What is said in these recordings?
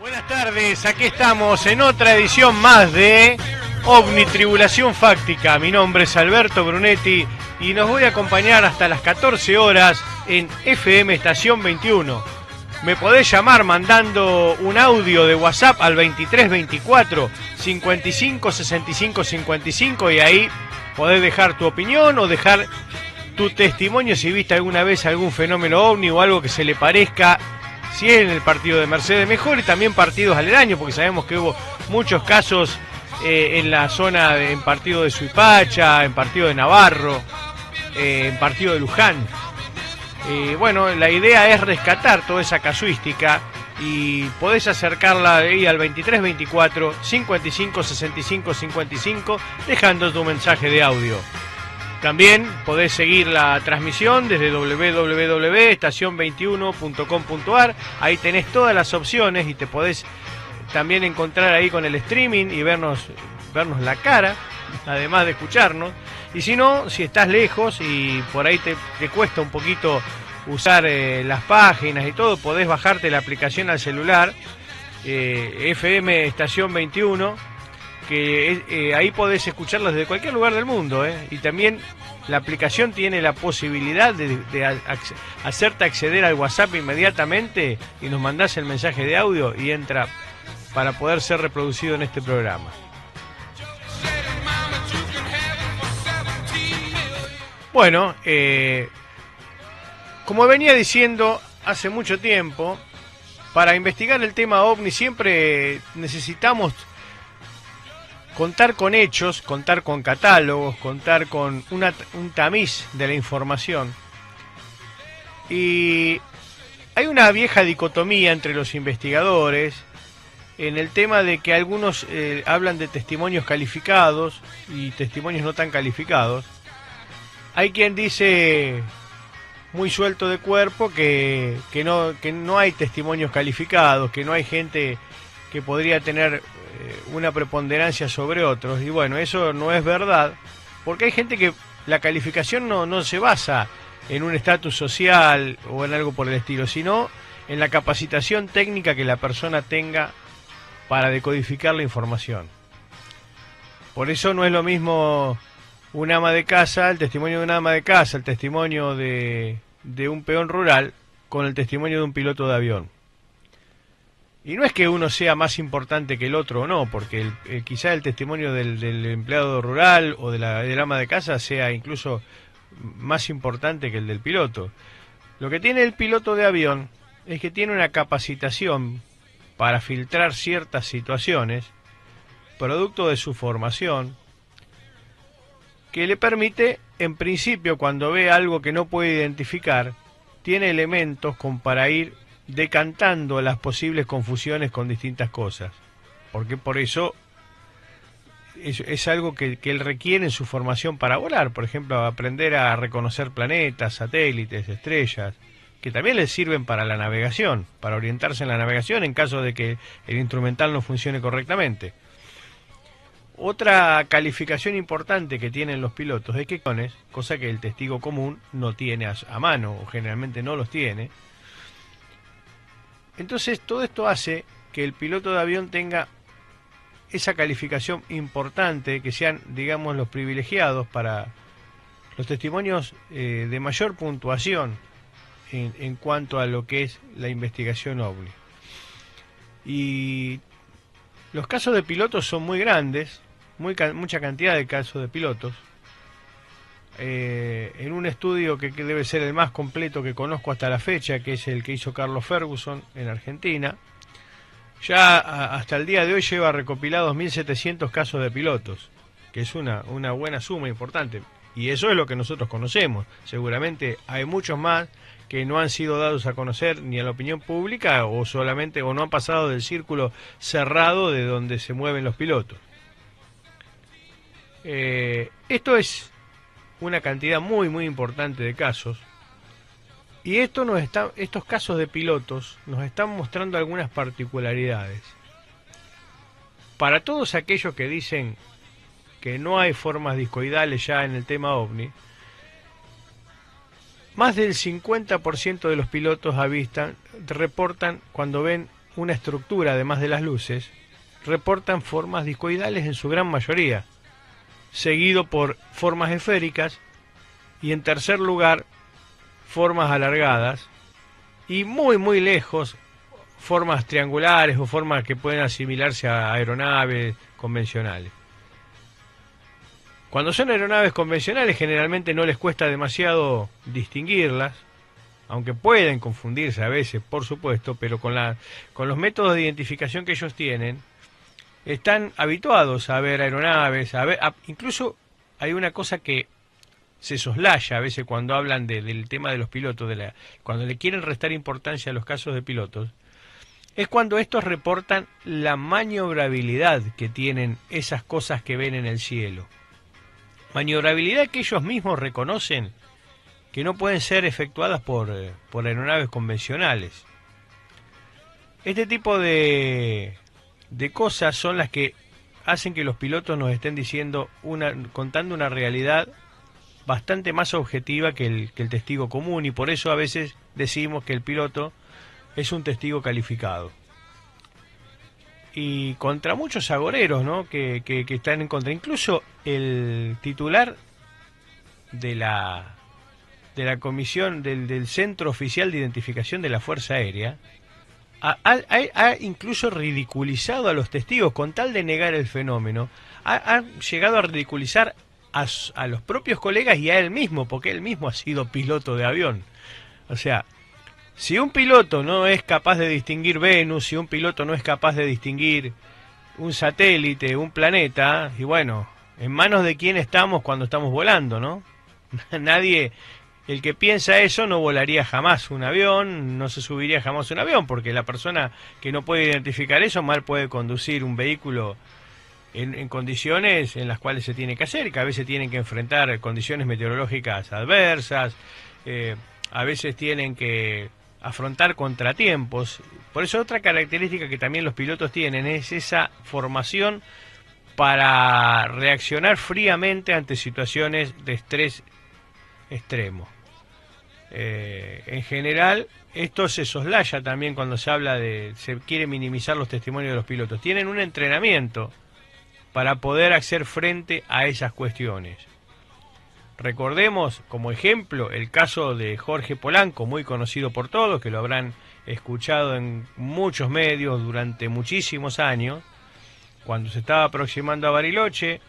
Buenas tardes, aquí estamos en otra edición más de OVNI Tribulación Fáctica. Mi nombre es Alberto Brunetti y nos voy a acompañar hasta las 14 horas en FM Estación 21. Me podés llamar mandando un audio de WhatsApp al 2324 55 65 55 y ahí podés dejar tu opinión o dejar tu testimonio si viste alguna vez algún fenómeno OVNI o algo que se le parezca. Si es en el partido de Mercedes mejor, y también partidos aledaños, porque sabemos que hubo muchos casos en la zona, en partido de Suipacha, en partido de Navarro, en partido de Luján. Bueno, la idea es rescatar toda esa casuística y podés acercarla ahí al 2324 55 65 55 dejando tu mensaje de audio. También podés seguir la transmisión desde www.estacion21.com.ar. Ahí tenés todas las opciones y te podés también encontrar ahí con el streaming y vernos la cara, además de escucharnos. Y si no, si estás lejos y por ahí te cuesta un poquito usar las páginas y todo, podés bajarte la aplicación al celular, FM Estación 21, que ahí podés escucharlos desde cualquier lugar del mundo, y también la aplicación tiene la posibilidad de hacerte acceder al WhatsApp inmediatamente y nos mandás el mensaje de audio y entra para poder ser reproducido en este programa. Bueno, como venía diciendo hace mucho tiempo, para investigar el tema OVNI siempre necesitamos contar con hechos, contar con catálogos, contar con un tamiz de la información. Y hay una vieja dicotomía entre los investigadores en el tema de que algunos hablan de testimonios calificados y testimonios no tan calificados. Hay quien dice muy suelto de cuerpo que no hay testimonios calificados, que no hay gente que podría tener una preponderancia sobre otros. Y bueno, eso no es verdad, porque hay gente que la calificación no se basa en un estatus social o en algo por el estilo, sino en la capacitación técnica que la persona tenga para decodificar la información. Por eso no es lo mismo un ama de casa, el testimonio de una ama de casa, el testimonio de un peón rural con el testimonio de un piloto de avión. Y no es que uno sea más importante que el otro o no, porque quizá el testimonio del empleado rural o del ama de casa sea incluso más importante que el del piloto. Lo que tiene el piloto de avión es que tiene una capacitación para filtrar ciertas situaciones, producto de su formación, que le permite, en principio, cuando ve algo que no puede identificar, tiene elementos para ir decantando las posibles confusiones con distintas cosas, porque por eso es algo que él requiere en su formación para volar. Por ejemplo, aprender a reconocer planetas, satélites, estrellas, que también le sirven para la navegación, para orientarse en la navegación en caso de que el instrumental no funcione correctamente. Otra calificación importante que tienen los pilotos es que cosa que el testigo común no tiene a mano, o generalmente no los tiene. Entonces todo esto hace que el piloto de avión tenga esa calificación importante, que sean, digamos, los privilegiados para los testimonios de mayor puntuación en cuanto a lo que es la investigación OVNI. Y los casos de pilotos son muy grandes, mucha cantidad de casos de pilotos. En un estudio que debe ser el más completo que conozco hasta la fecha, que es el que hizo Carlos Ferguson en Argentina, ya hasta el día de hoy lleva recopilados 1.700 casos de pilotos, que es una buena suma importante, y eso es lo que nosotros conocemos. Seguramente hay muchos más que no han sido dados a conocer ni a la opinión pública, o no han pasado del círculo cerrado de donde se mueven los pilotos. Esto es una cantidad muy muy importante de casos, y estos casos de pilotos nos están mostrando algunas particularidades. Para todos aquellos que dicen que no hay formas discoidales ya en el tema OVNI, más del 50% de los pilotos reportan cuando ven una estructura además de las luces, reportan formas discoidales en su gran mayoría, seguido por formas esféricas y en tercer lugar formas alargadas y muy lejos formas triangulares o formas que pueden asimilarse a aeronaves convencionales. Cuando son aeronaves convencionales generalmente no les cuesta demasiado distinguirlas, aunque pueden confundirse a veces, por supuesto, pero con los métodos de identificación que ellos tienen, están habituados a ver aeronaves, incluso hay una cosa que se soslaya a veces cuando hablan del tema de los pilotos, cuando le quieren restar importancia a los casos de pilotos, es cuando estos reportan la maniobrabilidad que tienen esas cosas que ven en el cielo. Maniobrabilidad que ellos mismos reconocen que no pueden ser efectuadas por aeronaves convencionales. Este tipo de cosas son las que hacen que los pilotos nos estén diciendo contando una realidad bastante más objetiva que el testigo común, y por eso a veces decimos que el piloto es un testigo calificado. Y contra muchos agoreros, ¿no? que están en contra. Incluso el titular de la comisión del Centro Oficial de Identificación de la Fuerza Aérea ha incluso ridiculizado a los testigos con tal de negar el fenómeno. Ha llegado a ridiculizar a los propios colegas y a él mismo, porque él mismo ha sido piloto de avión. O sea, si un piloto no es capaz de distinguir Venus, si un piloto no es capaz de distinguir un satélite, un planeta, y bueno, en manos de quién estamos cuando estamos volando, ¿no? Nadie, el que piensa eso no volaría jamás un avión, no se subiría jamás un avión, porque la persona que no puede identificar eso mal puede conducir un vehículo en condiciones en las cuales se tiene que hacer, que a veces tienen que enfrentar condiciones meteorológicas adversas, a veces tienen que afrontar contratiempos. Por eso otra característica que también los pilotos tienen es esa formación para reaccionar fríamente ante situaciones de estrés extremo. En general, esto se soslaya también cuando se habla se quiere minimizar los testimonios de los pilotos. Tienen un entrenamiento para poder hacer frente a esas cuestiones. Recordemos como ejemplo el caso de Jorge Polanco, muy conocido por todos, que lo habrán escuchado en muchos medios durante muchísimos años. Cuando se estaba aproximando a Bariloche,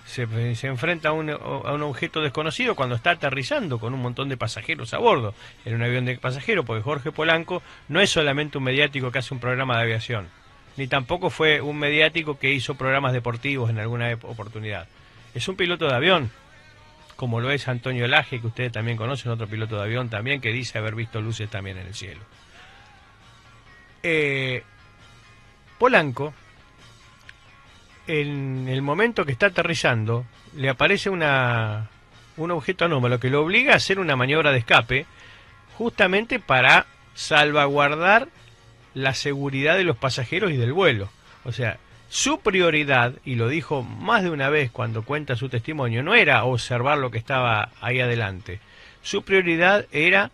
se enfrenta a un objeto desconocido cuando está aterrizando con un montón de pasajeros a bordo. En un avión de pasajeros, porque Jorge Polanco no es solamente un mediático que hace un programa de aviación, ni tampoco fue un mediático que hizo programas deportivos en alguna oportunidad. Es un piloto de avión, como lo es Antonio Laje, que ustedes también conocen, otro piloto de avión también, que dice haber visto luces también en el cielo. Polanco, en el momento que está aterrizando, le aparece un objeto anómalo que lo obliga a hacer una maniobra de escape, justamente para salvaguardar la seguridad de los pasajeros y del vuelo. O sea, su prioridad, y lo dijo más de una vez cuando cuenta su testimonio, no era observar lo que estaba ahí adelante. Su prioridad era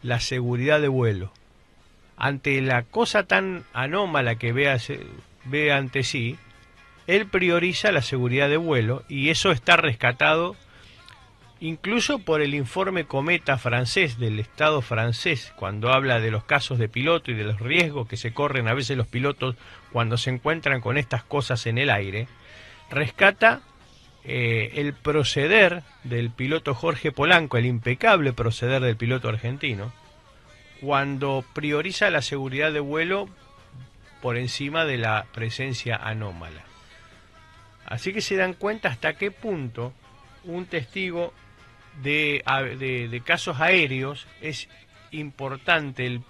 la seguridad de vuelo. Ante la cosa tan anómala que ve ante sí, él prioriza la seguridad de vuelo, y eso está rescatado incluso por el informe Cometa francés del Estado francés, cuando habla de los casos de piloto y de los riesgos que se corren a veces los pilotos cuando se encuentran con estas cosas en el aire. Rescata el proceder del piloto Jorge Polanco, el impecable proceder del piloto argentino, cuando prioriza la seguridad de vuelo por encima de la presencia anómala. Así que se dan cuenta hasta qué punto un testigo de casos aéreos es importante el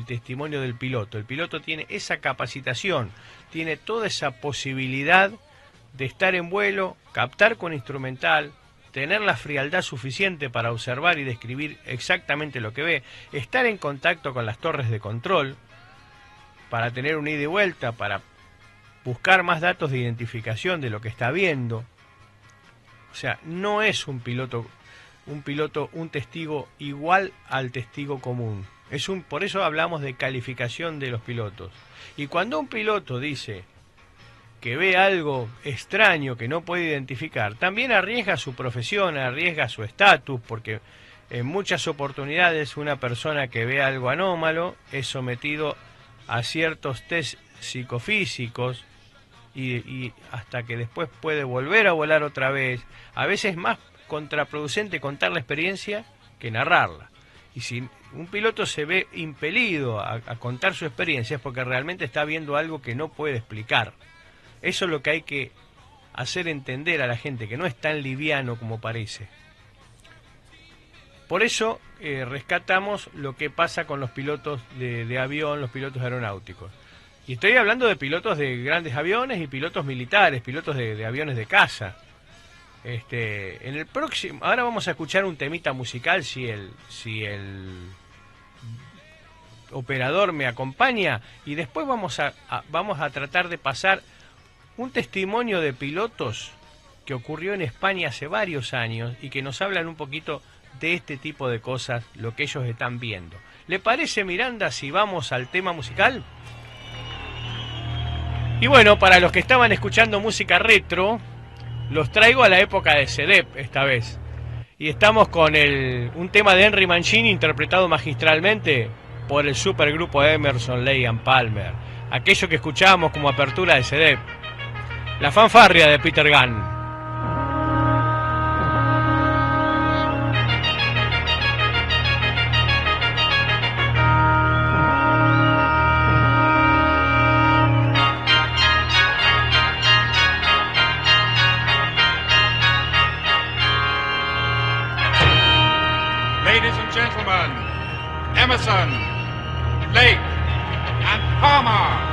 testimonio del piloto. El piloto tiene esa capacitación, tiene toda esa posibilidad de estar en vuelo, captar con instrumental, tener la frialdad suficiente para observar y describir exactamente lo que ve, estar en contacto con las torres de control para tener un ida y vuelta, para buscar más datos de identificación de lo que está viendo. O sea, no es un testigo igual al testigo común. Por eso hablamos de calificación de los pilotos. Y cuando un piloto dice que ve algo extraño que no puede identificar, también arriesga su profesión, arriesga su estatus, porque en muchas oportunidades una persona que ve algo anómalo es sometido a ciertos test psicofísicos y hasta que después puede volver a volar otra vez. A veces es más contraproducente contar la experiencia que narrarla. Y si un piloto se ve impelido a contar su experiencia es porque realmente está viendo algo que no puede explicar. Eso es lo que hay que hacer entender a la gente, que no es tan liviano como parece. Por eso rescatamos lo que pasa con los pilotos de avión, los pilotos aeronáuticos. Y estoy hablando de pilotos de grandes aviones y pilotos militares, pilotos de aviones de caza. En el próximo, ahora vamos a escuchar un temita musical si el operador me acompaña, y después vamos a tratar de pasar un testimonio de pilotos que ocurrió en España hace varios años y que nos hablan un poquito de este tipo de cosas, lo que ellos están viendo. ¿Le parece, Miranda, si vamos al tema musical? Y bueno, para los que estaban escuchando música retro, los traigo a la época de CEDEP esta vez. Y estamos con un tema de Henry Mancini interpretado magistralmente por el supergrupo Emerson, Lake and Palmer. Aquello que escuchábamos como apertura de CEDEP. La fanfarria de Peter Gunn. Emerson, Lake, and Palmer.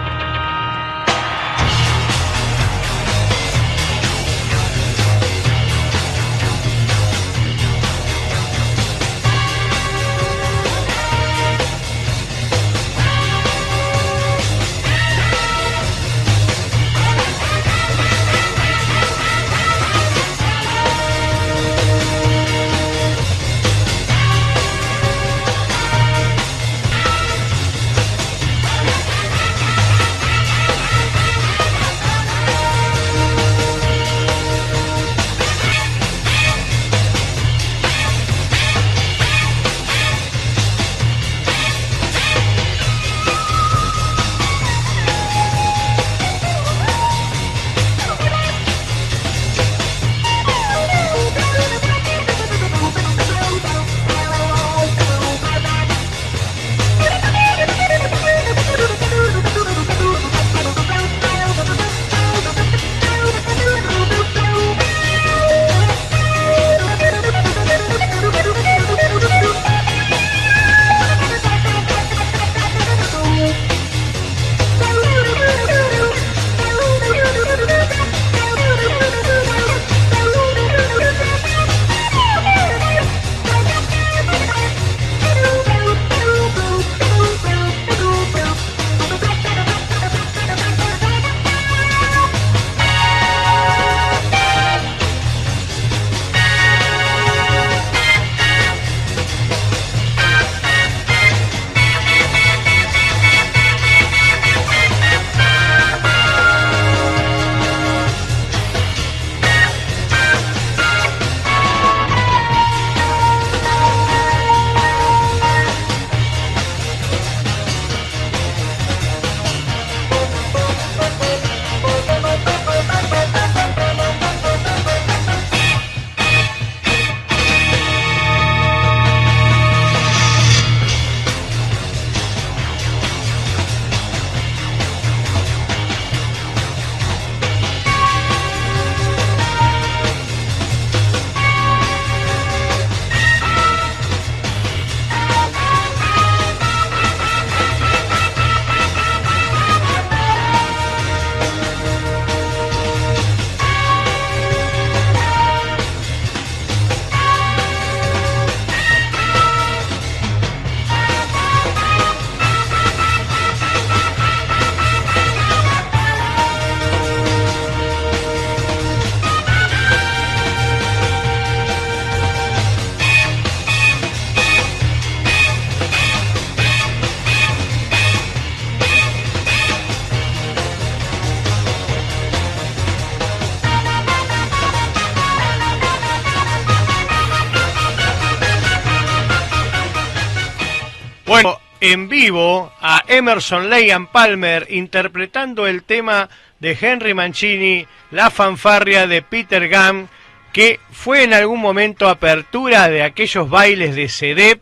Bueno, en vivo a Emerson, Lake and Palmer interpretando el tema de Henry Mancini, La fanfarria de Peter Gunn, que fue en algún momento apertura de aquellos bailes de CEDEP.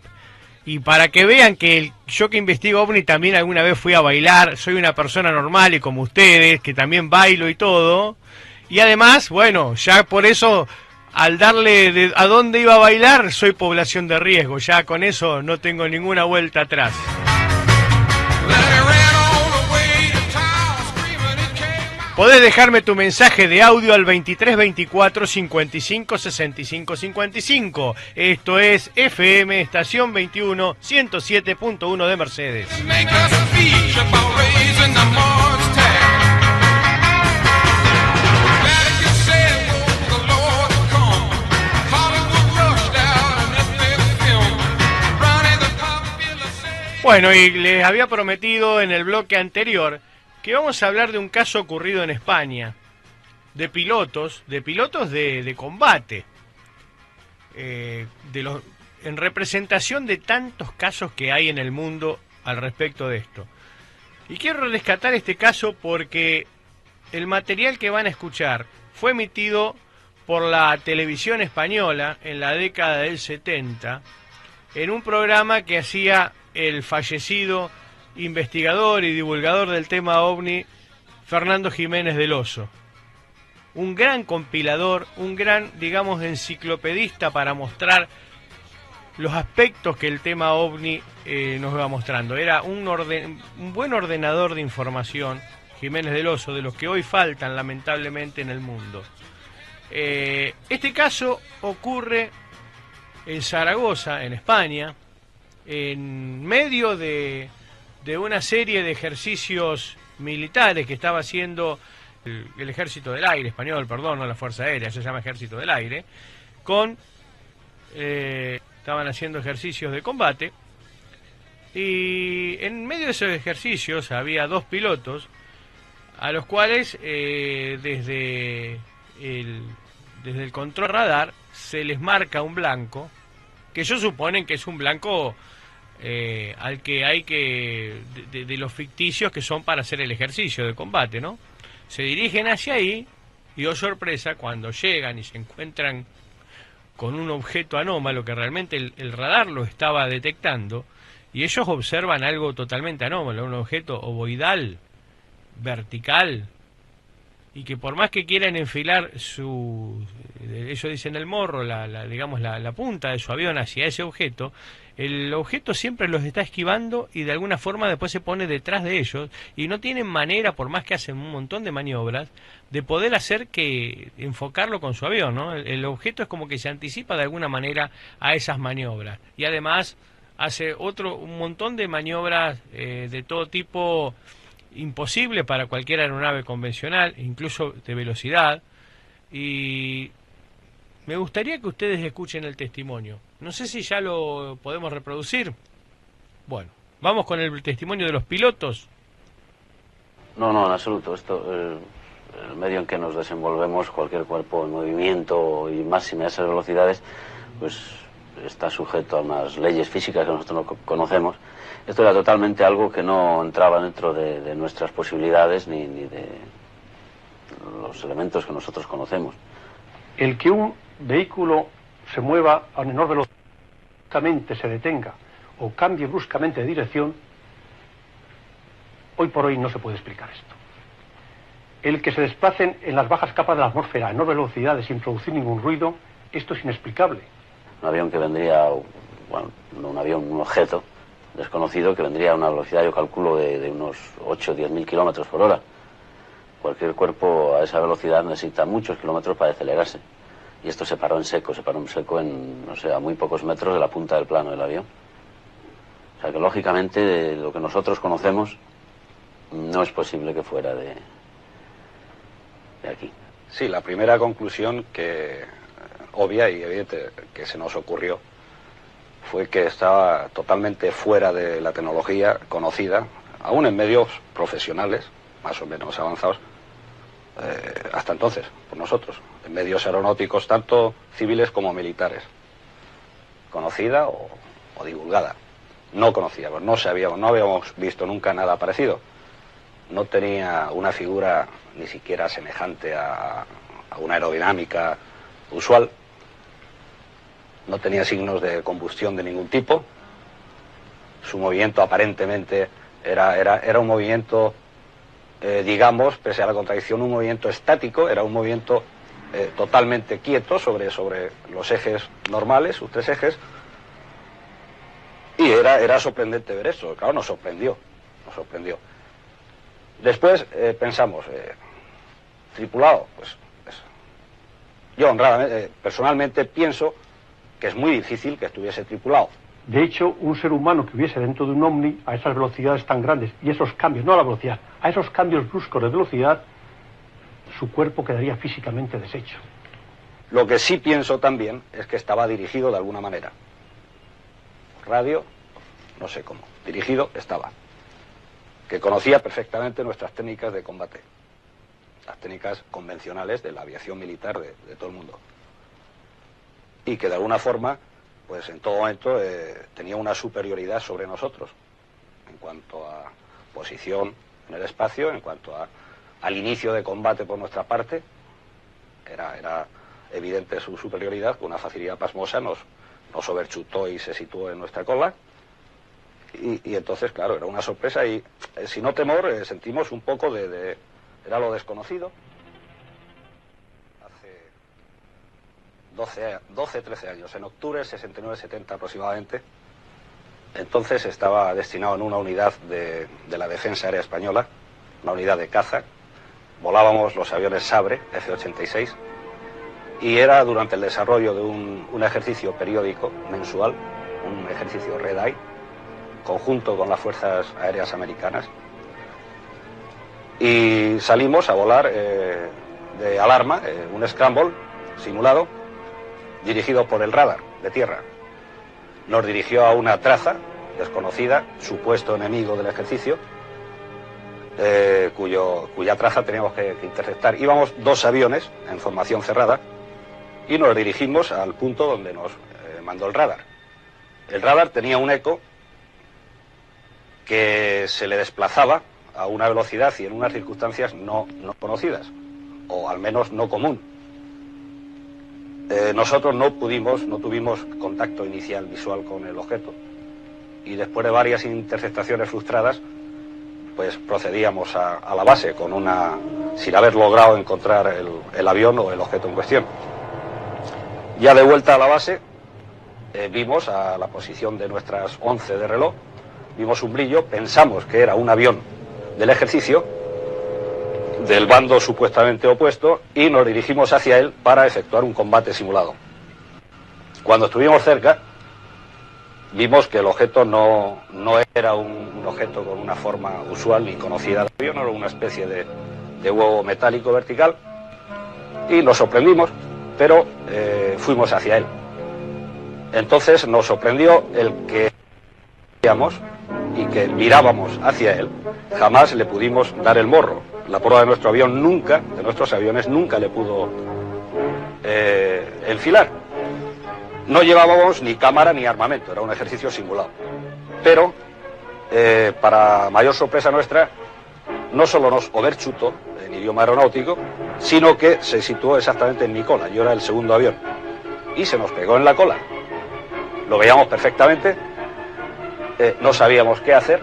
Y para que vean que yo que investigo OVNI también alguna vez fui a bailar, soy una persona normal y como ustedes, que también bailo y todo. Y además, bueno, ya por eso, al darle a dónde iba a bailar, soy población de riesgo. Ya con eso no tengo ninguna vuelta atrás. Podés dejarme tu mensaje de audio al 2324 55 65 55. Esto es FM Estación 21 107.1 de Mercedes. Bueno, y les había prometido en el bloque anterior que vamos a hablar de un caso ocurrido en España, de pilotos de combate, en representación de tantos casos que hay en el mundo al respecto de esto. Y quiero rescatar este caso porque el material que van a escuchar fue emitido por la televisión española en la década del 70, en un programa que hacía el fallecido investigador y divulgador del tema OVNI, Fernando Jiménez del Oso. Un gran compilador, un gran, digamos, enciclopedista para mostrar los aspectos que el tema OVNI nos va mostrando. Era un buen ordenador de información, Jiménez del Oso, de los que hoy faltan lamentablemente en el mundo. Este caso ocurre en Zaragoza, en España, en medio de una serie de ejercicios militares que estaba haciendo el Ejército del Aire español, perdón, no la Fuerza Aérea, se llama Ejército del Aire, estaban haciendo ejercicios de combate, y en medio de esos ejercicios había dos pilotos a los cuales desde el control radar se les marca un blanco, que ellos suponen que es un blanco al que hay que de los ficticios que son para hacer el ejercicio de combate, ¿no? Se dirigen hacia ahí y, oh sorpresa, cuando llegan y se encuentran con un objeto anómalo que realmente el radar lo estaba detectando, y ellos observan algo totalmente anómalo, un objeto ovoidal, vertical, y que por más que quieran enfilar ellos dicen el morro, digamos la punta de su avión hacia ese objeto, el objeto siempre los está esquivando y de alguna forma después se pone detrás de ellos y no tienen manera, por más que hacen un montón de maniobras, de poder hacer que enfocarlo con su avión, ¿no? El objeto es como que se anticipa de alguna manera a esas maniobras y además hace un montón de maniobras de todo tipo imposible para cualquier aeronave convencional, incluso de velocidad. Y me gustaría que ustedes escuchen el testimonio. No sé si ya lo podemos reproducir. Bueno, vamos con el testimonio de los pilotos. No, en absoluto. El medio en que nos desenvolvemos, cualquier cuerpo en movimiento y máxima esas velocidades, pues está sujeto a unas leyes físicas que nosotros no conocemos. Esto era totalmente algo que no entraba dentro de nuestras posibilidades ni de los elementos que nosotros conocemos. El que un vehículo se mueva a menor velocidad, se detenga o cambie bruscamente de dirección, hoy por hoy no se puede explicar esto. El que se desplacen en las bajas capas de la atmósfera a enormes velocidades sin producir ningún ruido, esto es inexplicable. Un avión que vendría, bueno, no un avión, un objeto desconocido que vendría a una velocidad, yo calculo, de unos 8 o 10 mil kilómetros por hora. Cualquier cuerpo a esa velocidad necesita muchos kilómetros para acelerarse. Y esto se paró en seco, no sé, a muy pocos metros de la punta del plano del avión. O sea que lógicamente lo que nosotros conocemos no es posible que fuera de aquí. Sí, la primera conclusión obvia y evidente que se nos ocurrió fue que estaba totalmente fuera de la tecnología conocida, aún en medios profesionales, más o menos avanzados, hasta entonces, por nosotros, en medios aeronáuticos tanto civiles como militares, conocida o divulgada. no conocíamos, no sabíamos, no habíamos visto nunca nada parecido. No tenía una figura ni siquiera semejante a una aerodinámica usual. No tenía signos de combustión de ningún tipo. Su movimiento aparentemente era un movimiento, digamos, pese a la contradicción, un movimiento estático, era un movimiento totalmente quieto sobre los ejes normales, sus 3 ejes. Y era sorprendente ver eso, claro, nos sorprendió. Después pensamos, tripulado, pues yo honradamente, personalmente pienso que es muy difícil que estuviese tripulado. De hecho, un ser humano que hubiese dentro de un ovni a esas velocidades tan grandes y esos cambios, no a la velocidad, a esos cambios bruscos de velocidad, su cuerpo quedaría físicamente deshecho. Lo que sí pienso también es que estaba dirigido de alguna manera. Radio, no sé cómo, dirigido estaba. Que conocía perfectamente nuestras técnicas de combate, las técnicas convencionales de la aviación militar de todo el mundo. Y que de alguna forma, pues en todo momento tenía una superioridad sobre nosotros, en cuanto a posición en el espacio, en cuanto al inicio de combate por nuestra parte. Era evidente su superioridad, con una facilidad pasmosa nos overchutó y se situó en nuestra cola. Y entonces, claro, era una sorpresa y, si no temor, sentimos un poco era lo desconocido. Hace 13 años, en octubre del 69-70 aproximadamente. Entonces estaba destinado en una unidad de la Defensa Aérea Española, una unidad de caza. Volábamos los aviones Sabre, F-86, y era durante el desarrollo de un ejercicio periódico mensual, un ejercicio Red Eye, conjunto con las Fuerzas Aéreas Americanas. Y salimos a volar de alarma, un scramble simulado, dirigido por el radar de tierra. Nos dirigió a una traza desconocida, supuesto enemigo del ejercicio, cuya traza teníamos que interceptar. Íbamos 2 aviones en formación cerrada y nos dirigimos al punto donde nos mandó el radar. El radar tenía un eco que se le desplazaba a una velocidad y en unas circunstancias no conocidas, o al menos no común. Nosotros no tuvimos contacto inicial visual con el objeto, y después de varias interceptaciones frustradas, pues procedíamos a la base sin haber logrado encontrar el avión o el objeto en cuestión. Ya de vuelta a la base, vimos a la posición de nuestras 11 de reloj, vimos un brillo, pensamos que era un avión del ejercicio, del bando supuestamente opuesto, y nos dirigimos hacia él para efectuar un combate simulado. Cuando estuvimos cerca, vimos que el objeto no era un objeto con una forma usual ni conocida de avión, era una especie de huevo metálico vertical, y nos sorprendimos, pero fuimos hacia él. Entonces nos sorprendió el que veíamos y que mirábamos hacia él, jamás le pudimos dar el morro. La proa de nuestro avión de nuestros aviones nunca le pudo enfilar. No llevábamos ni cámara ni armamento, era un ejercicio simulado. Pero, para mayor sorpresa nuestra, no solo nos overchutó en idioma aeronáutico, sino que se situó exactamente en mi cola. Yo era el segundo avión. Y se nos pegó en la cola. Lo veíamos perfectamente, no sabíamos qué hacer,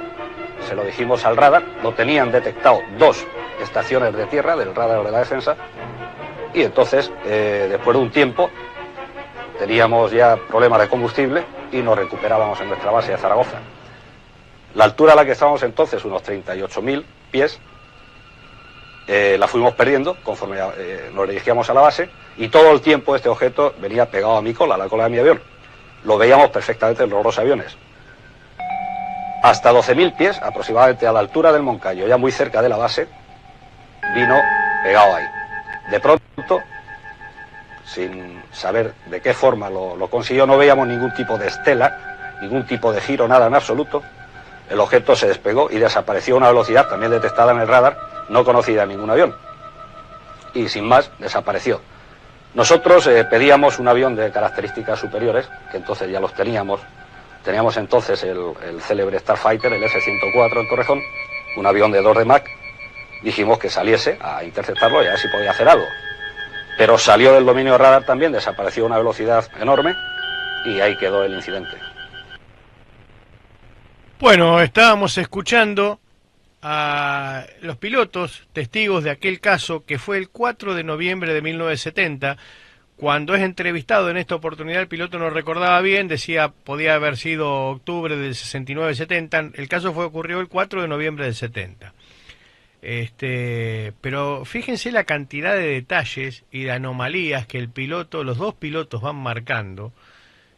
se lo dijimos al radar, lo tenían detectado 2 estaciones de tierra del radar de la defensa, y entonces, después de un tiempo, teníamos ya problemas de combustible y nos recuperábamos en nuestra base de Zaragoza. La altura a la que estábamos entonces, unos 38.000 pies, la fuimos perdiendo conforme nos dirigíamos a la base, y todo el tiempo este objeto venía pegado a mi cola, a la cola de mi avión. Lo veíamos perfectamente en los 2 aviones. Hasta 12.000 pies, aproximadamente a la altura del Moncayo, ya muy cerca de la base, vino pegado ahí. De pronto, sin saber de qué forma lo consiguió, no veíamos ningún tipo de estela, ningún tipo de giro, nada en absoluto. El objeto se despegó y desapareció a una velocidad también detectada en el radar, no conocida en ningún avión. Y sin más, desapareció. Nosotros pedíamos un avión de características superiores, que entonces ya los teníamos Teníamos entonces el célebre Starfighter, el F-104 en Torrejón, un avión de 2 de Mach. Dijimos que saliese a interceptarlo y a ver si podía hacer algo. Pero salió del dominio radar también, desapareció a una velocidad enorme y ahí quedó el incidente. Bueno, estábamos escuchando a los pilotos testigos de aquel caso que fue el 4 de noviembre de 1970. Cuando es entrevistado en esta oportunidad, el piloto no recordaba bien, decía podía haber sido octubre del 69-70. El caso ocurrió el 4 de noviembre del 70. Pero fíjense la cantidad de detalles y de anomalías que los dos pilotos van marcando.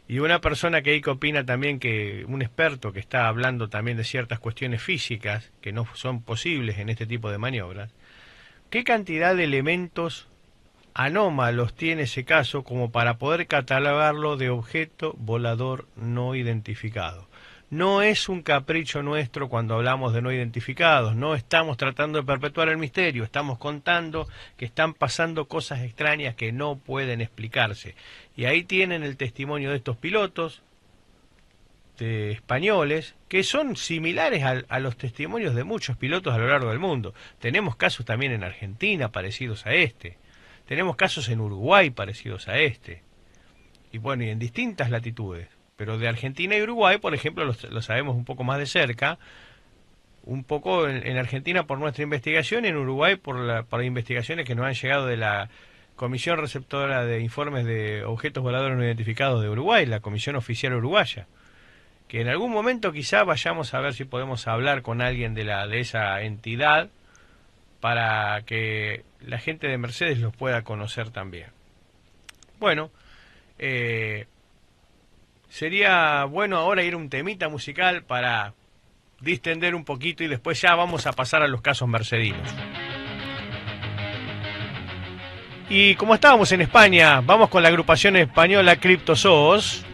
Y una persona que ahí opina también, que un experto que está hablando también de ciertas cuestiones físicas que no son posibles en este tipo de maniobras. ¿Qué cantidad de elementos anómalos tiene ese caso como para poder catalogarlo de objeto volador no identificado? No es un capricho nuestro cuando hablamos de no identificados, no estamos tratando de perpetuar el misterio, estamos contando que están pasando cosas extrañas que no pueden explicarse. Y ahí tienen el testimonio de estos pilotos españoles, que son similares a los testimonios de muchos pilotos a lo largo del mundo. Tenemos casos también en Argentina parecidos a este, tenemos casos en Uruguay parecidos a este, y bueno, y en distintas latitudes. Pero de Argentina y Uruguay, por ejemplo, lo sabemos un poco más de cerca, un poco en Argentina por nuestra investigación y en Uruguay por investigaciones que nos han llegado de la Comisión Receptora de Informes de Objetos Voladores No Identificados de Uruguay, la Comisión Oficial Uruguaya, que en algún momento quizá vayamos a ver si podemos hablar con alguien de esa entidad para que la gente de Mercedes los pueda conocer también. Bueno, sería bueno ahora ir a un temita musical para distender un poquito y después ya vamos a pasar a los casos mercedinos. Y como estábamos en España, vamos con la agrupación española Cryptozoos.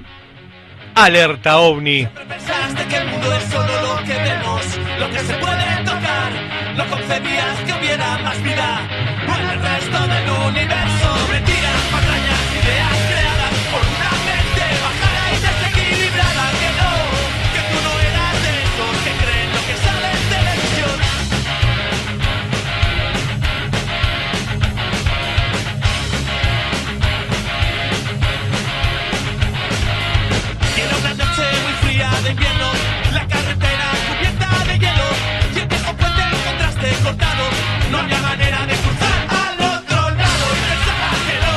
Alerta OVNI. Siempre pensaste que el mundo es solo lo que vemos, lo que se puede tocar. No concebías que hubiera más vida en el resto del universo. Mentiras, patrañas, ideas creadas por una mente bajada y desequilibrada. Que tú no eras de esos que creen lo que sale en televisión. Y era una noche muy fría de invierno, la carretera cubierta de hielo y el viejo puente en contraste cortado. No había manera de cruzar al otro lado y pensaba que no.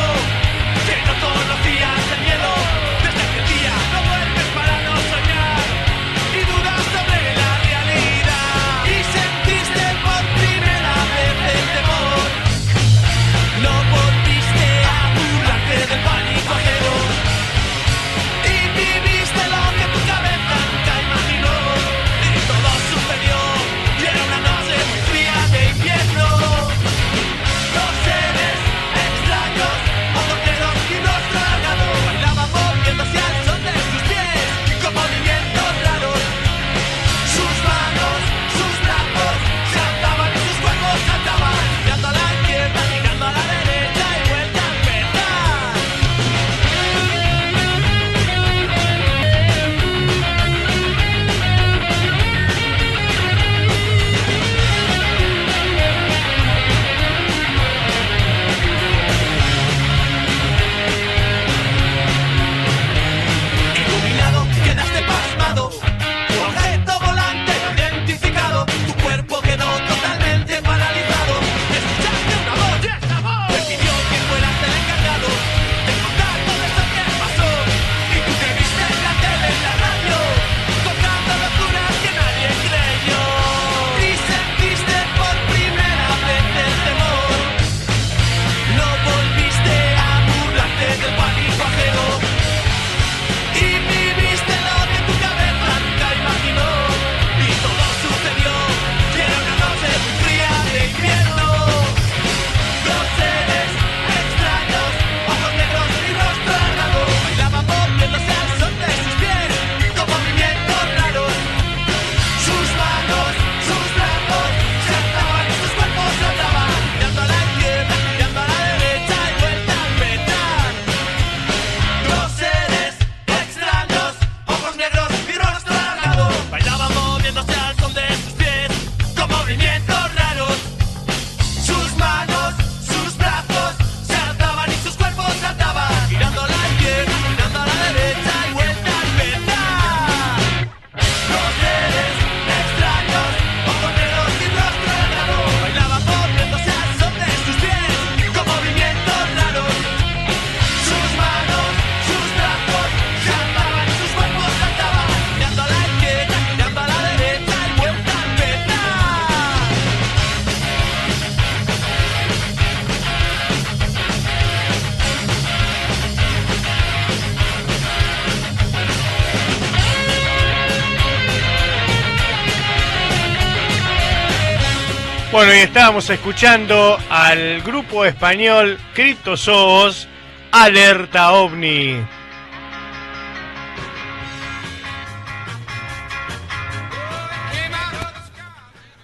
Bueno, y estábamos escuchando al grupo español Criptozoos, Alerta OVNI.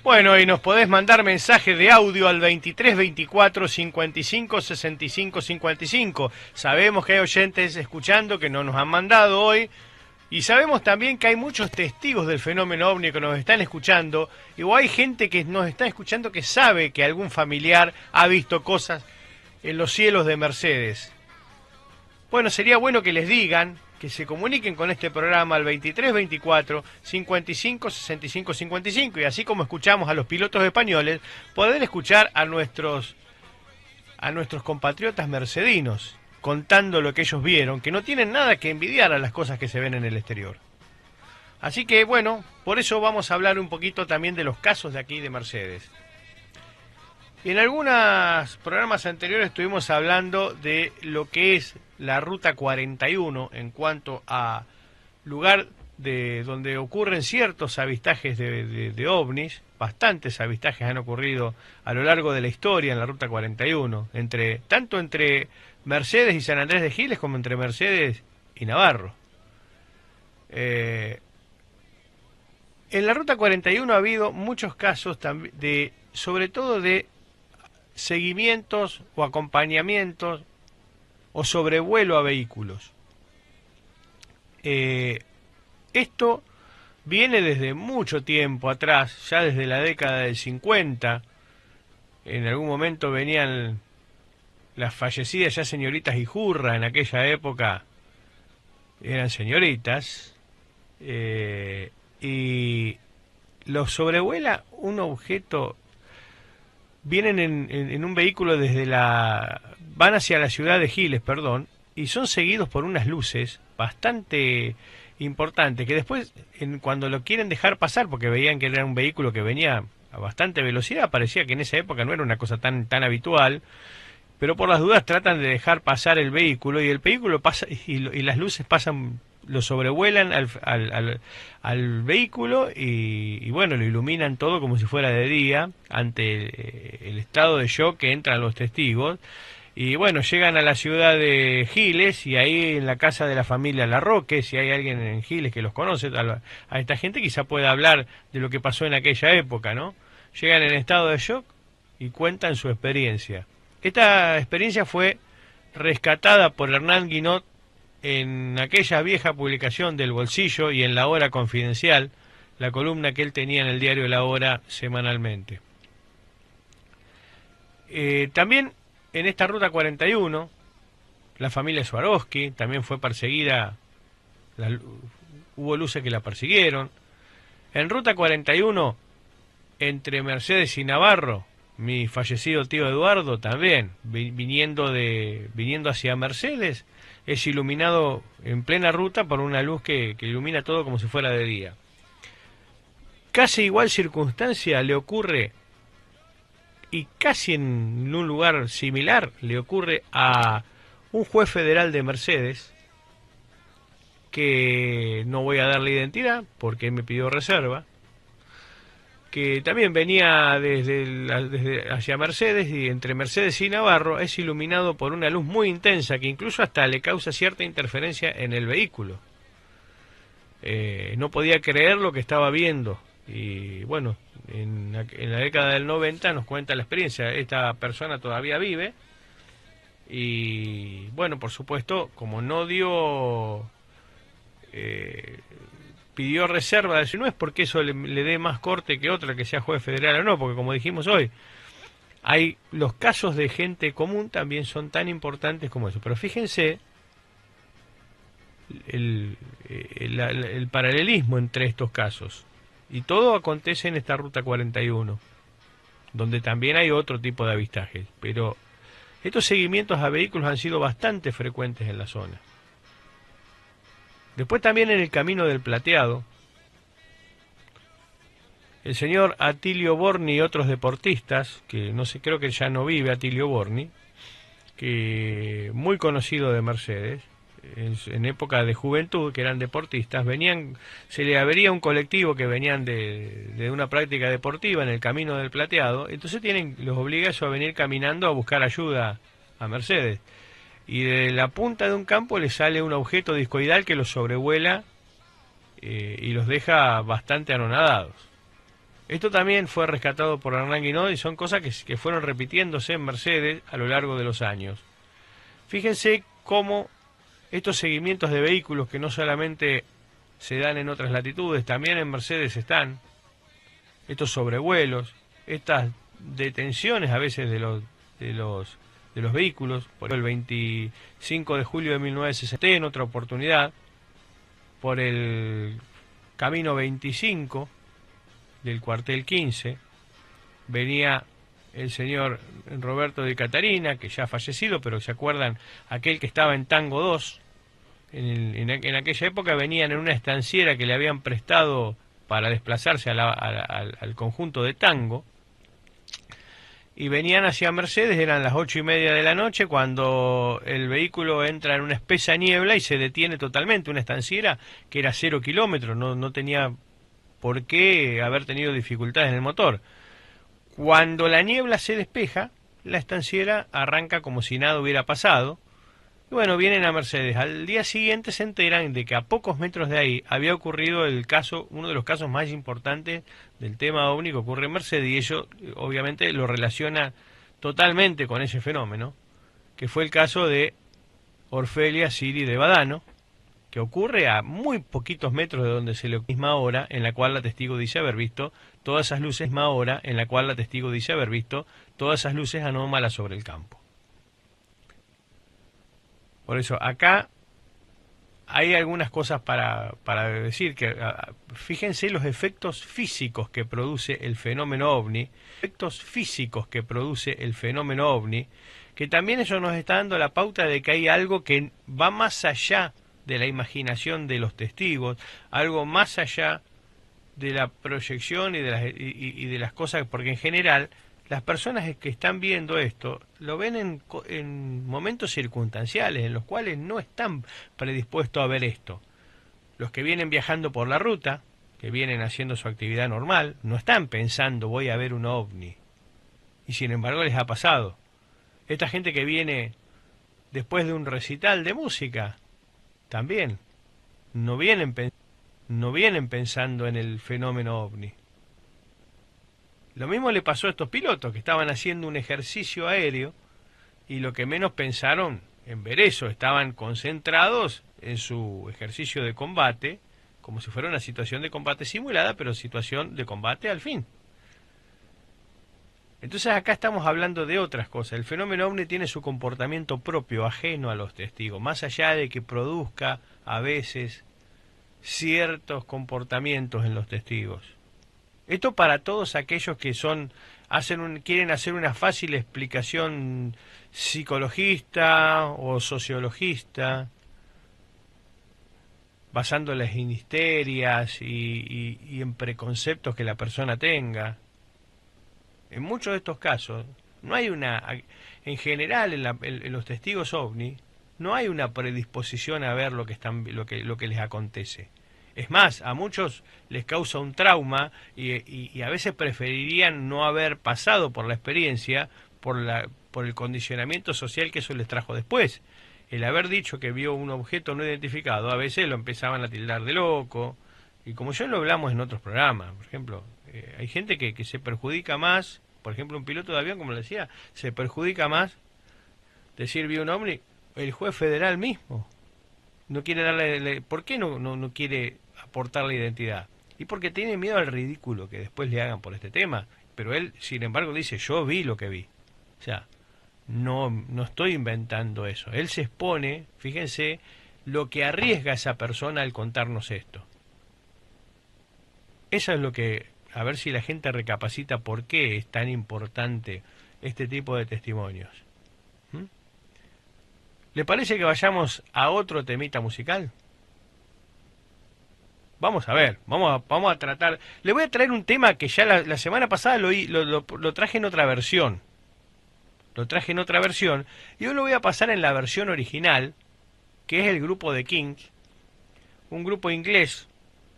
Bueno, y nos podés mandar mensaje de audio al 23 24 55 65 55. Sabemos que hay oyentes escuchando que no nos han mandado hoy. Y sabemos también que hay muchos testigos del fenómeno OVNI que nos están escuchando. O hay gente que nos está escuchando que sabe que algún familiar ha visto cosas en los cielos de Mercedes. Bueno, sería bueno que les digan, que se comuniquen con este programa al 23 24 55 65 55, y así como escuchamos a los pilotos españoles, poder escuchar a nuestros compatriotas mercedinos contando lo que ellos vieron, que no tienen nada que envidiar a las cosas que se ven en el exterior. Así que bueno, por eso vamos a hablar un poquito también de los casos de aquí de Mercedes. Y en algunos programas anteriores estuvimos hablando de lo que es la Ruta 41 en cuanto a lugar de donde ocurren ciertos avistajes de ovnis. Bastantes avistajes han ocurrido a lo largo de la historia en la Ruta 41, tanto entre Mercedes y San Andrés de Giles como entre Mercedes y Navarro. En la Ruta 41 ha habido muchos casos sobre todo de seguimientos o acompañamientos o sobrevuelo a vehículos. Esto viene desde mucho tiempo atrás, ya desde la década del 50. En algún momento venían las fallecidas ya señoritas Hijurra, en aquella época eran señoritas, y los sobrevuela un objeto. Vienen en un vehículo van hacia la ciudad de Giles, y son seguidos por unas luces bastante importantes, que después, cuando lo quieren dejar pasar, porque veían que era un vehículo que venía a bastante velocidad, parecía que en esa época no era una cosa tan habitual, pero por las dudas tratan de dejar pasar el vehículo, y el vehículo pasa, y las luces pasan, lo sobrevuelan al vehículo y bueno, lo iluminan todo como si fuera de día ante el estado de shock que entran los testigos. Y bueno, llegan a la ciudad de Giles, y ahí en la casa de la familia Larroque, si hay alguien en Giles que los conoce, a esta gente quizá pueda hablar de lo que pasó en aquella época, ¿no? Llegan en estado de shock y cuentan su experiencia. Esta experiencia fue rescatada por Hernán Guinot en aquella vieja publicación del Bolsillo y en La Hora Confidencial, la columna que él tenía en el diario La Hora semanalmente. También en esta Ruta 41, la familia Swarovski también fue perseguida, hubo luces que la persiguieron. En Ruta 41, entre Mercedes y Navarro, mi fallecido tío Eduardo también, viniendo hacia Mercedes, es iluminado en plena ruta por una luz que ilumina todo como si fuera de día. Casi igual circunstancia le ocurre, y casi en un lugar similar, le ocurre a un juez federal de Mercedes, que no voy a darle identidad porque me pidió reserva, que también venía desde hacia Mercedes, y entre Mercedes y Navarro es iluminado por una luz muy intensa que incluso hasta le causa cierta interferencia en el vehículo. No podía creer lo que estaba viendo, y bueno, en la década del 90 nos cuenta la experiencia. Esta persona todavía vive, y bueno, por supuesto, como no pidió reserva, no es porque eso le dé más corte que otra que sea juez federal o no, porque como dijimos hoy, los casos de gente común también son tan importantes como eso. Pero fíjense el paralelismo entre estos casos, y todo acontece en esta Ruta 41, donde también hay otro tipo de avistajes, pero estos seguimientos a vehículos han sido bastante frecuentes en la zona. Después también en el Camino del Plateado, el señor Atilio Borni y otros deportistas, que no sé, creo que ya no vive Atilio Borni, que muy conocido de Mercedes, en época de juventud, que eran deportistas, se le avería un colectivo que venían de una práctica deportiva en el Camino del Plateado, entonces los obliga eso a venir caminando a buscar ayuda a Mercedes. Y de la punta de un campo le sale un objeto discoidal que los sobrevuela y los deja bastante anonadados. Esto también fue rescatado por Hernán Guinaud y son cosas que fueron repitiéndose en Mercedes a lo largo de los años. Fíjense cómo estos seguimientos de vehículos que no solamente se dan en otras latitudes, también en Mercedes están, estos sobrevuelos, estas detenciones a veces de los vehículos. Por el 25 de julio de 1960, en otra oportunidad, por el camino 25 del cuartel 15, venía el señor Roberto de Catarina, que ya ha fallecido, pero se acuerdan, aquel que estaba en Tango 2, en aquella época venían en una estanciera que le habían prestado para desplazarse al conjunto de Tango, y venían hacia Mercedes, eran las 8:30 de la noche, cuando el vehículo entra en una espesa niebla y se detiene totalmente, una estanciera que era 0 kilómetros, no tenía por qué haber tenido dificultades en el motor. Cuando la niebla se despeja, la estanciera arranca como si nada hubiera pasado. Y bueno, vienen a Mercedes. Al día siguiente se enteran de que a pocos metros de ahí había ocurrido uno de los casos más importantes del tema OVNI que ocurre en Mercedes, y ellos obviamente lo relaciona totalmente con ese fenómeno, que fue el caso de Orfelia Siri de Badano, que ocurre a muy poquitos metros de donde se le misma hora en la cual la testigo dice haber visto todas esas luces, misma hora en la cual la testigo dice haber visto todas esas luces anómalas sobre el campo. Por eso acá hay algunas cosas para decir, que fíjense los efectos físicos que produce el fenómeno OVNI, que también eso nos está dando la pauta de que hay algo que va más allá de la imaginación de los testigos, algo más allá de la proyección y de las cosas, porque en general las personas que están viendo esto lo ven en momentos circunstanciales en los cuales no están predispuestos a ver esto. Los que vienen viajando por la ruta, que vienen haciendo su actividad normal, no están pensando voy a ver un ovni, y sin embargo les ha pasado. Esta gente que viene después de un recital de música, también no vienen pensando en el fenómeno OVNI. Lo mismo le pasó a estos pilotos que estaban haciendo un ejercicio aéreo y lo que menos pensaron en ver eso, estaban concentrados en su ejercicio de combate, como si fuera una situación de combate simulada, pero situación de combate al fin. Entonces acá estamos hablando de otras cosas. El fenómeno OVNI tiene su comportamiento propio, ajeno a los testigos, más allá de que produzca a veces ciertos comportamientos en los testigos. Esto para todos aquellos que quieren hacer una fácil explicación psicologista o sociologista, basándolas en histerias y en preconceptos que la persona tenga. En muchos de estos casos, no hay en general en los testigos OVNI, no hay una predisposición a ver lo que les acontece. Es más, a muchos les causa un trauma y a veces preferirían no haber pasado por la experiencia por el condicionamiento social que eso les trajo después. El haber dicho que vio un objeto no identificado, a veces lo empezaban a tildar de loco, y como ya lo hablamos en otros programas, por ejemplo, hay gente que se perjudica más, por ejemplo un piloto de avión, como le decía, se perjudica más decir vio un ovni, el juez federal mismo no quiere darle, ¿por qué no quiere aportar la identidad? Y porque tiene miedo al ridículo que después le hagan por este tema, pero él sin embargo dice yo vi lo que vi, o sea, no estoy inventando eso, él se expone, fíjense lo que arriesga esa persona al contarnos esto. Eso es lo que, a ver si la gente recapacita por qué es tan importante este tipo de testimonios. ¿Le parece que vayamos a otro temita musical? Vamos a ver, vamos a tratar. Le voy a traer un tema que ya la semana pasada lo traje en otra versión. Lo traje en otra versión y hoy lo voy a pasar en la versión original, que es el grupo The Kings, un grupo inglés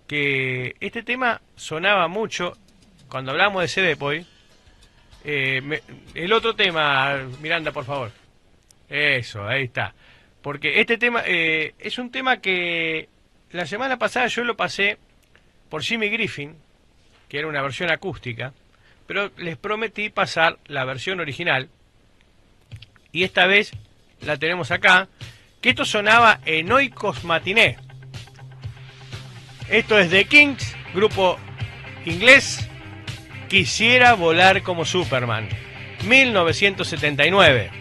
que este tema sonaba mucho cuando hablamos de CD Boy. El otro tema, Miranda, por favor. Eso, ahí está. Porque este tema es un tema que la semana pasada yo lo pasé por Jimmy Griffin, que era una versión acústica, pero les prometí pasar la versión original, y esta vez la tenemos acá, que esto sonaba en Oikos Matiné. Esto es The Kings, grupo inglés, Quisiera volar como Superman, 1979.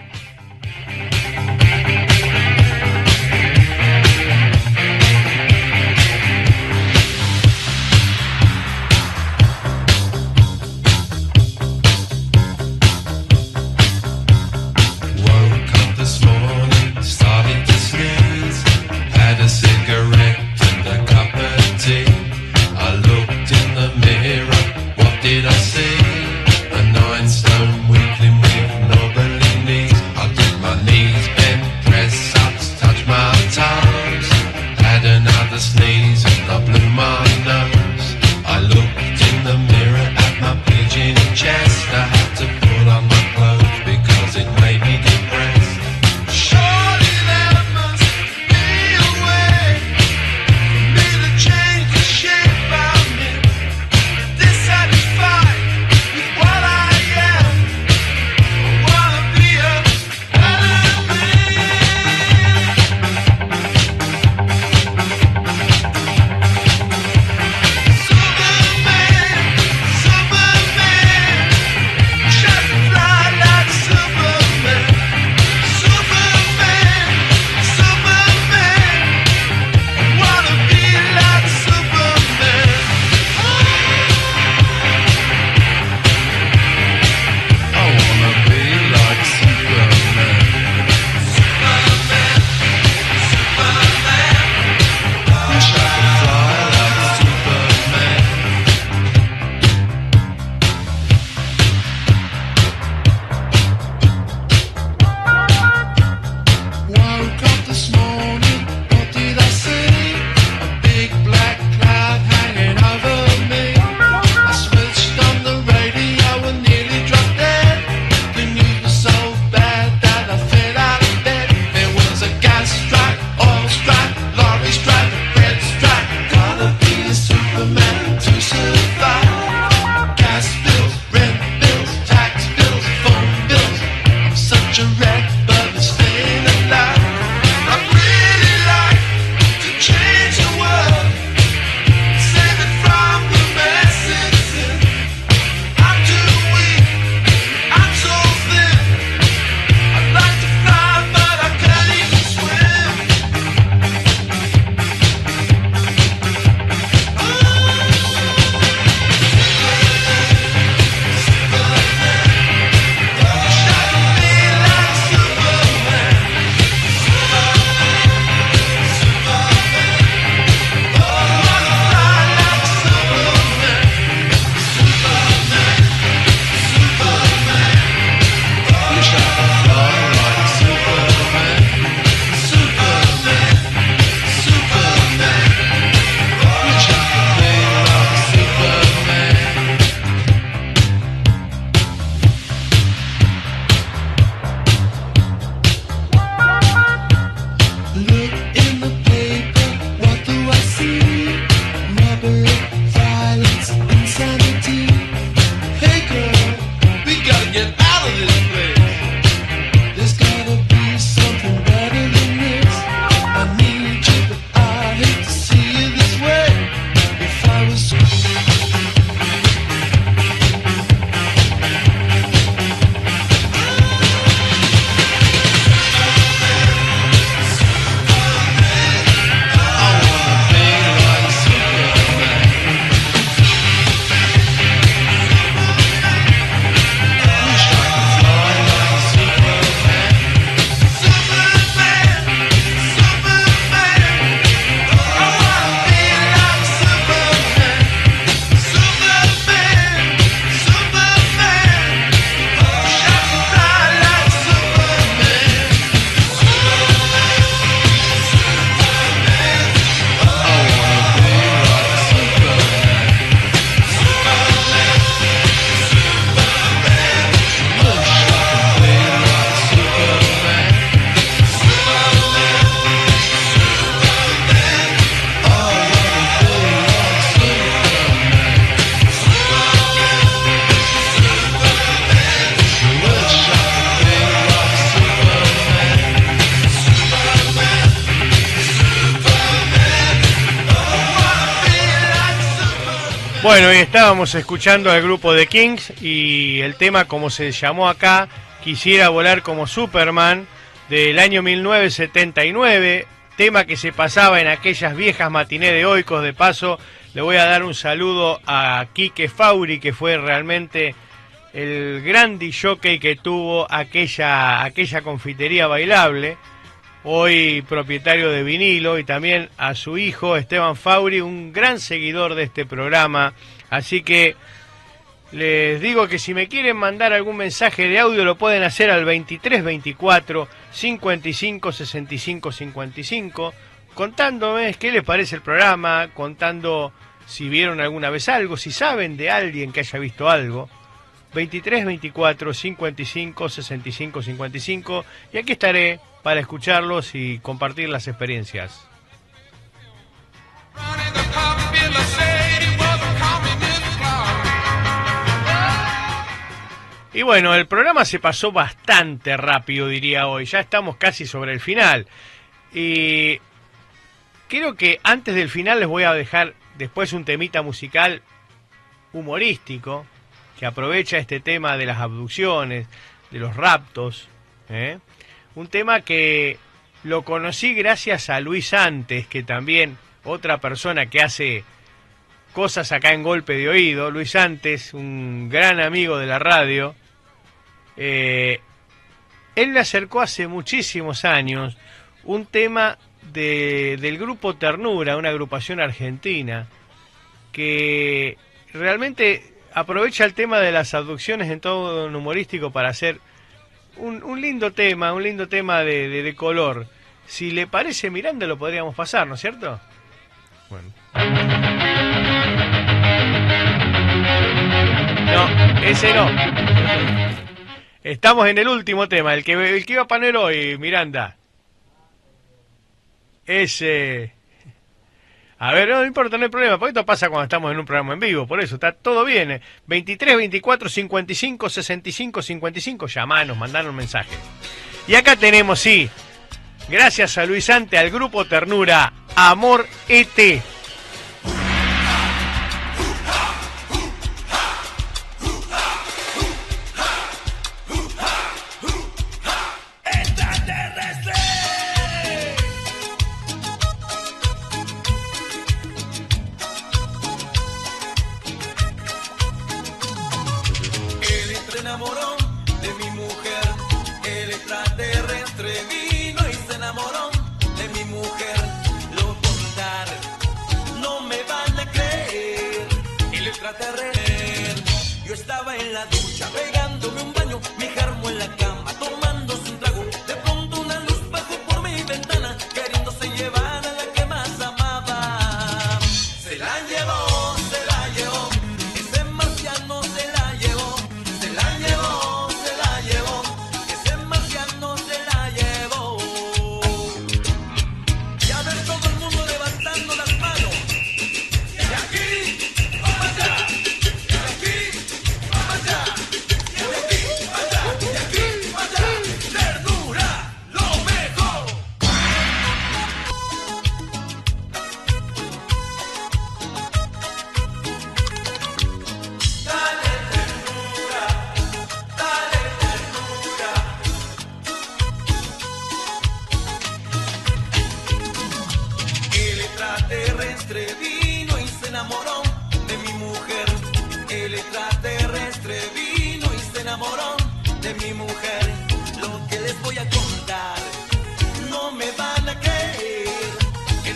Bueno, y estábamos escuchando al grupo de Kings y el tema, como se llamó acá, Quisiera volar como Superman, del año 1979, tema que se pasaba en aquellas viejas matinés de Oikos. De paso, le voy a dar un saludo a Quique Fauri, que fue realmente el gran disjockey que tuvo aquella confitería bailable, hoy propietario de vinilo, y también a su hijo Esteban Fauri, un gran seguidor de este programa. Así que les digo que si me quieren mandar algún mensaje de audio lo pueden hacer al 2324 55 65 55, contándome qué les parece el programa, contando si vieron alguna vez algo, si saben de alguien que haya visto algo. 23 24 55 65 55, y aquí estaré para escucharlos y compartir las experiencias. Y bueno, el programa se pasó bastante rápido, diría hoy. Ya estamos casi sobre el final. Y creo que antes del final les voy a dejar después un temita musical humorístico que aprovecha este tema de las abducciones, de los raptos, un tema que lo conocí gracias a Luis Antes, que también otra persona que hace cosas acá en Golpe de Oído. Luis Antes, un gran amigo de la radio, él le acercó hace muchísimos años un tema del grupo Ternura, una agrupación argentina, que realmente aprovecha el tema de las abducciones en todo un humorístico para hacer un lindo tema de color. Si le parece, Miranda, lo podríamos pasar, ¿no es cierto? Bueno. No, ese no. Estamos en el último tema, el que iba a poner hoy, Miranda. Ese. A ver, no importa, no hay problema, porque esto pasa cuando estamos en un programa en vivo, por eso está todo bien. 23 24 55 65 55, llamanos, mandanos mensajes. Y acá tenemos, sí, gracias a Luis Ante, al grupo Ternura, Amor ET. Yo estaba en la ducha pegándome un baño, mi germo en la cama tomándose un trago. De pronto una luz bajó por mi ventana, queriéndose llevar a la que más amaba. Se la llevó, ese marciano se la llevó, se la llevó, ese marciano se la llevó. Y a ver todo el mundo levantando las manos. De aquí para allá.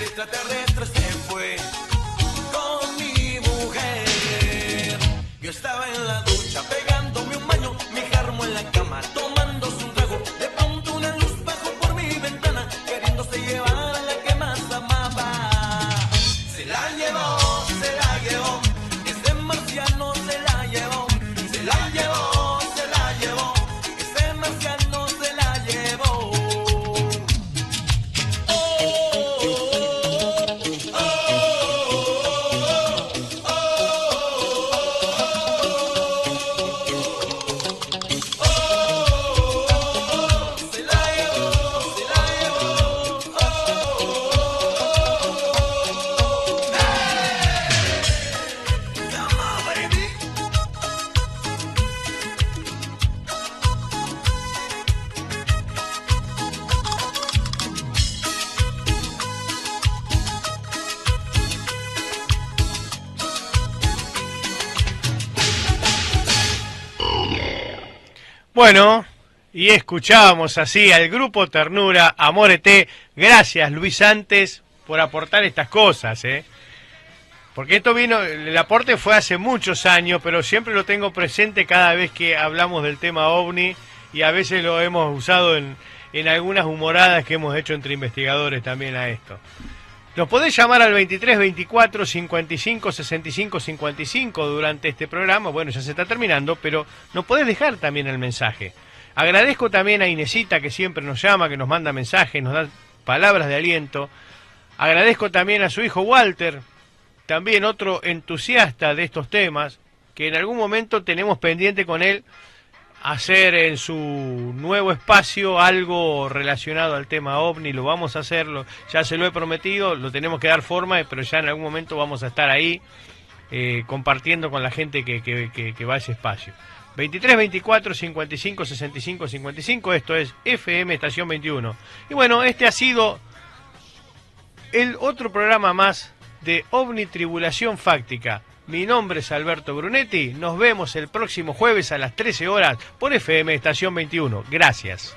Extraterrestre se fue con mi mujer. Yo estaba en la ducha pegándome un baño, mi germo en la cama tomándose un trago. De pronto una luz bajó por mi ventana, queriéndose llevar a la que más amaba. Se la llevó, ese marciano se la llevó, se la llevó, ese marciano Bueno, y escuchábamos así al grupo Ternura, Amorete. Gracias, Luis Antes, por aportar estas cosas, Porque esto vino, el aporte fue hace muchos años, pero siempre lo tengo presente cada vez que hablamos del tema OVNI, y a veces lo hemos usado en algunas humoradas que hemos hecho entre investigadores también a esto. Nos podés llamar al 23 24 55 65 55 durante este programa. Bueno, ya se está terminando, pero nos podés dejar también el mensaje. Agradezco también a Inesita, que siempre nos llama, que nos manda mensajes, nos da palabras de aliento. Agradezco también a su hijo Walter, también otro entusiasta de estos temas, que en algún momento tenemos pendiente con él hacer en su nuevo espacio algo relacionado al tema OVNI. Lo vamos a hacerlo, ya se lo he prometido, lo tenemos que dar forma, pero ya en algún momento vamos a estar ahí compartiendo con la gente que va a ese espacio. 23 24 55 65 55, esto es FM Estación 21. Y bueno, este ha sido el otro programa más de OVNI Tribulación Fáctica. Mi nombre es Alberto Brunetti. Nos vemos el próximo jueves a las 13 horas por FM Estación 21. Gracias.